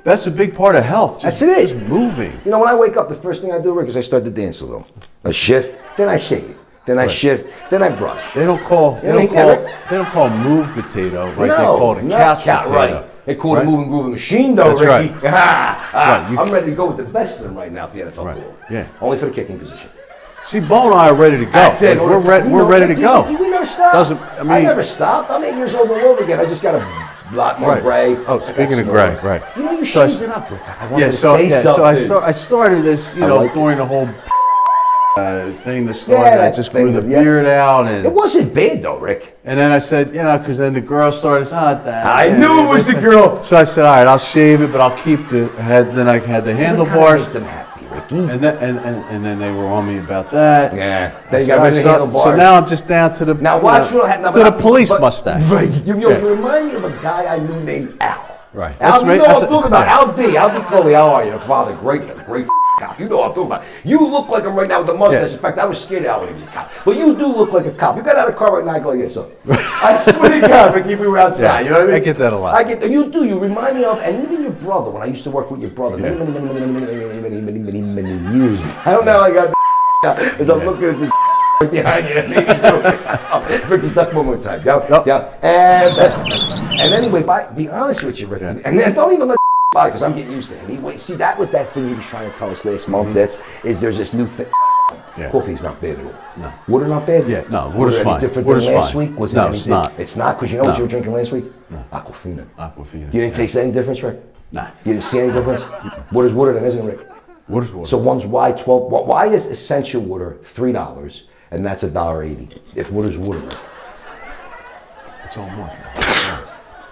That's a big part of health. That's it. Just moving. You know, when I wake up, the first thing I do, Rick, is I start to dance a little. I shift, then I shave. Then I shift, then I brush. They don't call move potato, right? No, they call it a couch potato. Right. They call it a moving grooving machine, though, That's Ricky. Right. I'm ready to go with the best of them right now for the NFL Right. pool. Yeah. Only for the kicking position. See, Bo and I are ready to go. That's it. We're ready to go. We never stopped. I never stopped. I'm 8 years old all over again. I just got a lot more gray. Oh, speaking of gray, right. You know, you shaved it up, Rick. I wanted to so say something. I started this, during the whole thing that started. I just grew the beard out, and it wasn't bad though, Rick. And then I said, because then the girl started. I knew it was the girl. So I said, all right, I'll shave it, but I'll keep the head. Then I had the handlebars. Make them happy, Ricky. And then they were on me about that. Yeah. Then you got rid of the handlebars. So now I'm just down to the the police mustache. Right. You remind me of a guy I knew named Al. Right. Al, you know what I'm talking about. Al D. Coley, how are you? Your father, great cop. You know what I'm talking about. You look like him right now with the mustache. Yeah. In fact, I was scared of Al when he was a cop. But you do look like a cop. You got out of the car right now, I go, yeah, so. I swear to God, Ricky, we were outside. You know what I mean? I get that a lot. You do. You remind me of, and even your brother, when I used to work with your brother, many years. I don't know how I got as I'm looking at this behind you. Ricky, duck one more time. Down. And anyway, be honest with you, Ricky. And don't even let because I'm getting used to him. See, that was that thing he was trying to tell us last month. There's this new thing. Yeah. Coffee's not bad at all. No. Water not bad? Yeah, no, water's fine. Different than last week? No, it's not. It's not, because you know what you were drinking last week? No. Aquafina. You didn't taste any difference, Rick? Nah. You didn't see any difference? Water's water then, isn't it, Rick? Water's water. So one's why 12. Why is essential water $3 and that's $1.80? If water's water, Rick. It's all market.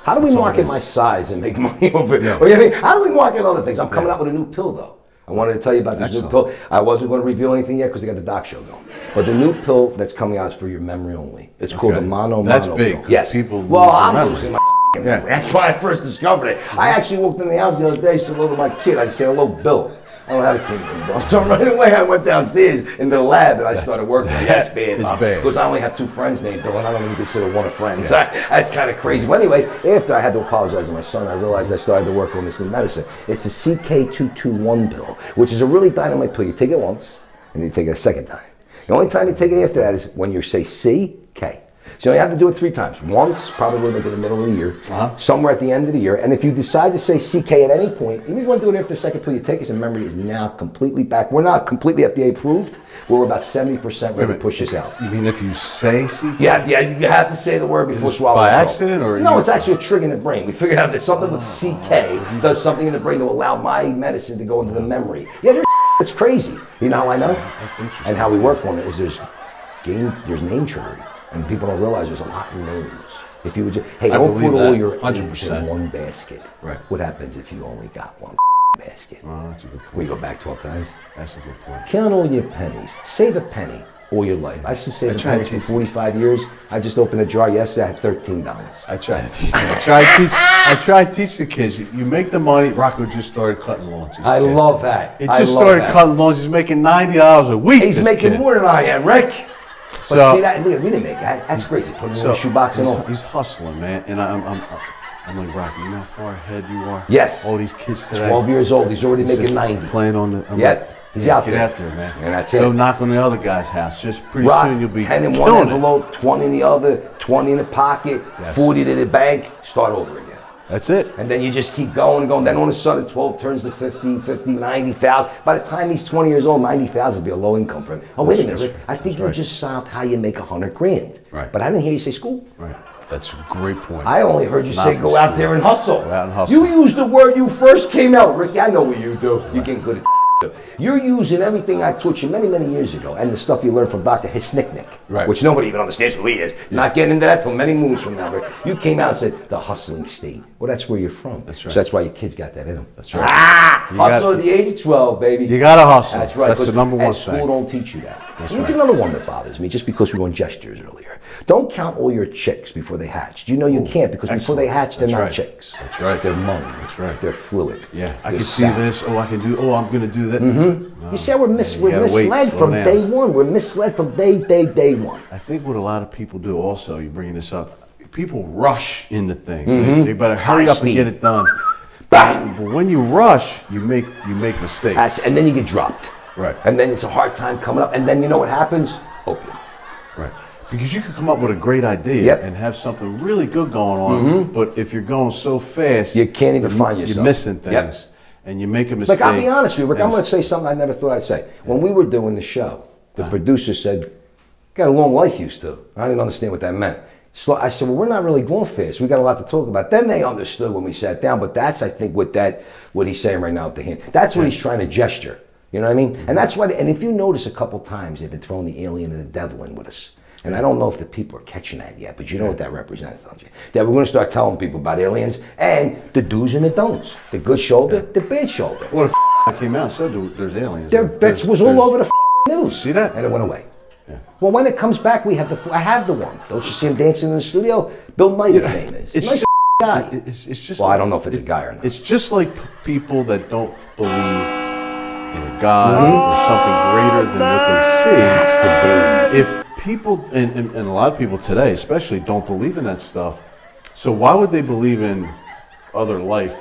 How do we market my size and make money over it? Yeah. How do we market other things? I'm coming out with a new pill, though. I wanted to tell you about this new pill. I wasn't going to reveal anything yet because they got the doc show going. But the new pill that's coming out is for your memory only. It's called the mono That's big. Pill. Yes. People I'm losing my memory. That's why I first discovered it. I actually walked in the house the other day, said hello to my kid. I said, hello, Bill. I don't know how to keep him, bro. So right away I went downstairs into the lab and I started working. That's bad. It's bad. Because I only have 2 friends named Bill and I don't even consider one a friend. So that's kind of crazy. Well, anyway, after I had to apologize to my son, I realized I started to work on this new medicine. It's the CK221 pill, which is a really dynamite pill. You take it once and you take it a second time. The only time you take it after that is when you say CK. So you have to do it 3 times. Once, probably like in the middle of the year, somewhere at the end of the year. And if you decide to say CK at any point, even if you want to do it after the second pill you take, and memory is now completely back. We're not completely FDA approved. We're about 70% ready to push this out. You mean if you say CK? Yeah, you have to say the word before swallowing. By accident, or no? It's actually a trigger in the brain. We figured out that something with CK does something in the brain to allow my medicine to go into the memory. Yeah, it's crazy. You know how I know? That's interesting. And how we work on it is there's name triggering. And people don't realize there's a lot of names. If you would just, hey, don't put all your eggs in one basket. Right. What happens if you only got one basket? Oh, that's a good point. We go back 12 times. That's a good point. Count all your pennies. Save a penny all your life. I should save pennies for 45 years. I just opened a jar yesterday. I had $13. I try to teach them. I try to teach the kids. You make the money. Rocco just started cutting lawns. I love that. He just started cutting lawns. He's making $90 a week. He's making more than I am, Rick. But so, see that we didn't make that. That's crazy. Putting in a shoebox and all. He's hustling, man. And I'm like, Rocky, you know how far ahead you are? Yes. All these kids today. 12 years old. He's already making 90. Playing on the. He's out there. Get out there, man. And that's it. Go knock on the other guy's house. Just pretty soon you'll be 10 in one envelope, 20 in the other, 20 in the pocket, 40 to the bank. Start over again. That's it. And then you just keep going and going. Then all of a sudden 12 turns to 50, 90,000. By the time he's 20 years old, 90,000 will be a low income for him. Oh, wait a minute, Rick. I think you just solved how you make $100,000. Right. But I didn't hear you say school. Right. That's a great point. I only heard you say go out there and hustle. Go out and hustle. You used the word you first came out. Rick, I know what you do. You get good at You're using everything I taught you many, many years ago and the stuff you learned from Dr. Hisnicknick, which nobody even understands who he is. Not getting into that till many moons from now. Rick. You came out and said, the hustling state. Well, that's where you're from. That's right. So that's why your kids got that in them. That's right. Hustle at the age of 12, baby. You got to hustle. That's right. That's the number one thing. School don't teach you that. That's right. Another one that bothers me, just because we were on gestures earlier. Don't count all your chicks before they hatched. You know you can't, because before they hatch, they're not chicks. That's right. They're MUNG. That's right. They're fluid. Yeah. I can see this. Oh, I can do. Oh, I'm going to do that. Mm-hmm. No. You see how we're misled from day one. We're misled from day one. I think what a lot of people do also, you bring this up, people rush into things. Mm-hmm. They better hurry up and get it done. bang. But when you rush, you make mistakes. And then you get dropped. Right. And then it's a hard time coming up. And then you know what happens? Opium. Right. Because you could come up with a great idea and have something really good going on, but if you're going so fast, you can't even find yourself. You're missing things, and you make a mistake. Like, I'll be honest with you, Rick, I'm going to say something I never thought I'd say. When we were doing the show, the producer said, got a long life used to. I didn't understand what that meant. So I said, well, we're not really going fast. We got a lot to talk about. Then they understood when we sat down, but that's, I think, what he's saying right now with the hand. That's what he's trying to gesture. You know what I mean? And that's why, and if you notice a couple times, they've been throwing the alien and the devil in with us. And I don't know if the people are catching that yet, but you know what that represents, don't you? That we're going to start telling people about aliens and the do's and the don'ts. The good shoulder, the bad shoulder. Well, the came out and said there's aliens. That was all over the news. See that? And it went away. Yeah. Well, when it comes back, I have the one. Don't you see him dancing in the studio? Bill Miter's name is. It's nice just, guy. It's just. Well, I don't know if it's a guy or not. It's just like people that don't believe in a God or something greater than what they see. If people, and a lot of people today especially, don't believe in that stuff, so why would they believe in other life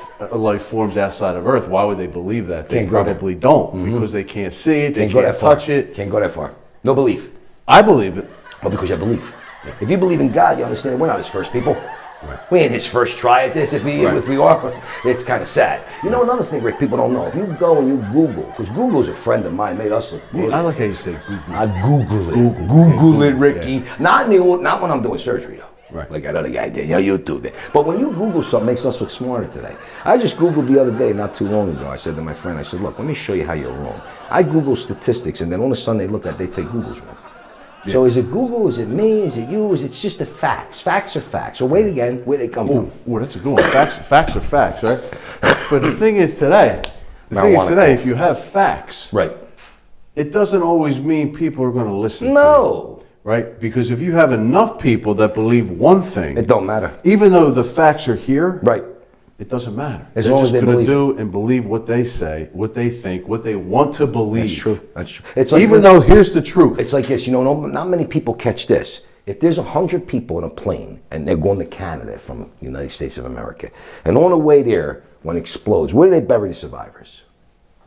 forms outside of Earth? Why would they believe that? They probably don't, because they can't see it, they can't touch it. Can't go that far. No belief. I believe it. Well, because you believe. If you believe in God, you understand we're not his first people. Right. We ain't his first try at this. If we are, it's kind of sad. You know another thing, Rick, people don't know. If you go and you Google, because Google's a friend of mine, made us look good. I like how you say Google. I Google it. Google it, Ricky. Yeah. Not when I'm doing surgery, though. Right. Like that other guy did. Yeah, YouTube it. But when you Google something, it makes us look smarter today. I just Googled the other day, not too long ago. I said to my friend, I said, look, let me show you how you're wrong. I Google statistics, and then all of a sudden they take Google's wrong. Yeah. So is it Google? Is it me? Is it you? Is it just the facts? Facts are facts. So wait again, where they come from? Oh, that's a good one. Facts are facts, right? But the thing is today, if you have facts, right, it doesn't always mean people are going to listen. No. Right? Because if you have enough people that believe one thing, it don't matter. Even though the facts are here, right, it doesn't matter. As They're long just as they going to believe do and believe what they say, what they think, what they want to believe. That's true. That's true. It's like, even though here's the truth. It's like this, not many people catch this. If there's 100 people in a plane and they're going to Canada from the United States of America, and on the way there, when it explodes, where do they bury the survivors?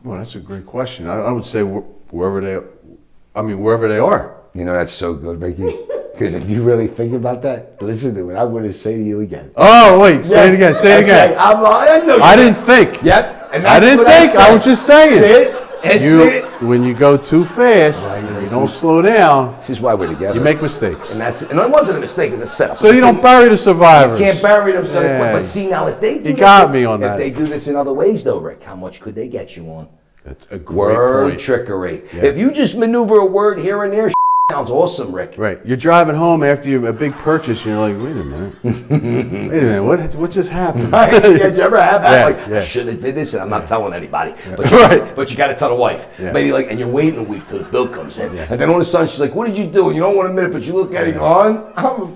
Well, that's a great question. I would say wherever they are. You know, that's so good, Ricky. Because if you really think about that, listen to what I'm going to say to you again. Oh, wait, say it again, say it again. I didn't think. Yep. And I didn't think, I was just saying. Say it. When you go too fast, you don't slow down. This is why we're together. You make mistakes. And it wasn't a mistake, it's a setup. So you don't bury the survivors. You can't bury them. But see, now if they do you got me on that. If they do this in other ways, though, Rick, how much could they get you on? That's a great word point. Trickery. Yeah. If you just maneuver a word here and there, sounds awesome, Rick. Right. You're driving home after a big purchase, and you're like, wait a minute. What just happened? Right. Yeah, did you ever have that? Yeah, I shouldn't have did this, and I'm not telling anybody. Yeah. But you got to tell the wife. Yeah. Maybe and you're waiting a week till the bill comes in. Yeah. And then all of a sudden, she's like, what did you do? And you don't want to admit it, but you look at it on. I'm a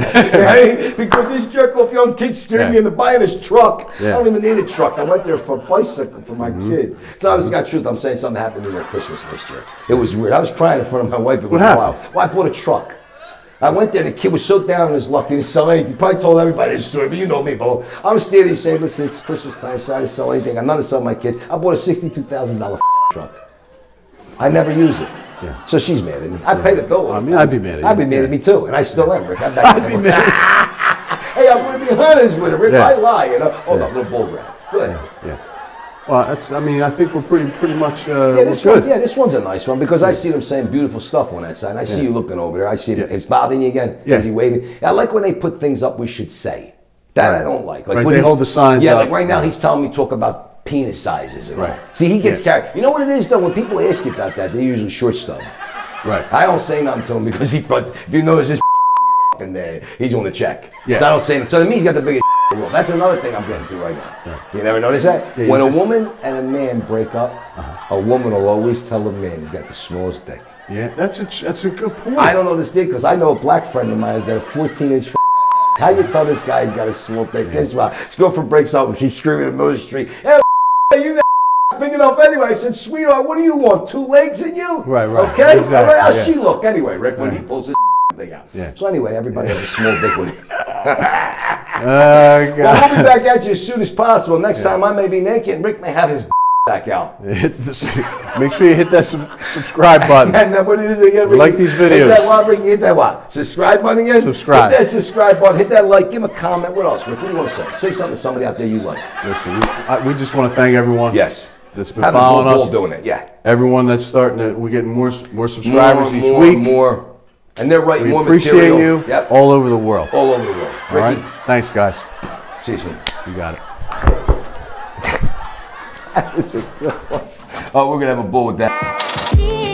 right? Because this jerk off young kid scared me into buying his truck. Yeah. I don't even need a truck. I went there for a bicycle for my kid. So this got truth. I'm saying something happened to me at Christmas last year. It was weird. I was crying in front of my wife. It was wild. Well, I bought a truck. I went there and the kid was so down on his luck. He didn't sell anything. He probably told everybody this story, but you know me, Bo. I'm standing saying, listen, it's Christmas time, so I didn't sell anything. I'm not to sell my kids. I bought a $62,000 truck. I never use it. Yeah. So she's mad at me. I pay the bill. I mean, I'd be mad at you. I'd be mad at me too, and I still am, Rick. I'd be mad. Hey, I'm going to be honest with her, Rick. I lie, Oh, no, little bull crap. Good. Yeah. Well, I think we're pretty much this good. This one's a nice one because I see them saying beautiful stuff on that side. I see you looking over there. I see it's bothering you again. Yeah. Is he waving? I like when they put things up we should say. That I don't like. Like they hold the signs up. Yeah, like right now he's telling me talk about penis sizes. And all. See, he gets carried. You know what it is, though? When people ask you about that, they're usually short stubbed. Right. I don't say nothing to him because if you notice this and he's on the check. Yeah. So I don't say anything. So to me, he's got the biggest world. That's another thing I'm getting to right now. Yeah. You never notice that? Yeah, when a woman and a man break up, a woman will always tell a man he's got the smallest dick. Yeah, that's a good point. I don't know this dick because I know a black friend of mine has got a 14-inch. How you tell this guy he's got a small dick? Guess what? His girlfriend breaks up and she's screaming in the middle of the street. Hey, you big enough anyway. I said, sweetheart, what do you want? 2 legs in you? Right. Okay? Exactly. All right, how's she look anyway, Rick, when he pulls his thing out? Yeah. So anyway, everybody has a small dick with him. God. Well, we'll be back at you as soon as possible. Next time I may be naked and Rick may have his back out. Make sure you hit that subscribe button. And what it is again, Rick, like these videos. Hit that what, Rick? Hit that what? Subscribe button again? Subscribe. Hit that subscribe button. Hit that like. Give him a comment. What else, Rick? What do you want to say? Say something to somebody out there you like. Listen, we just want to thank everyone. Yes. That's been following us. Doing it, yeah. Everyone that's starting to, we're getting more subscribers each week. More. And they're writing more appreciate material. you Yep. all over the world. All over the world. All right? Thanks, guys. See you soon. You got it. Oh, we're going to have a bull with that.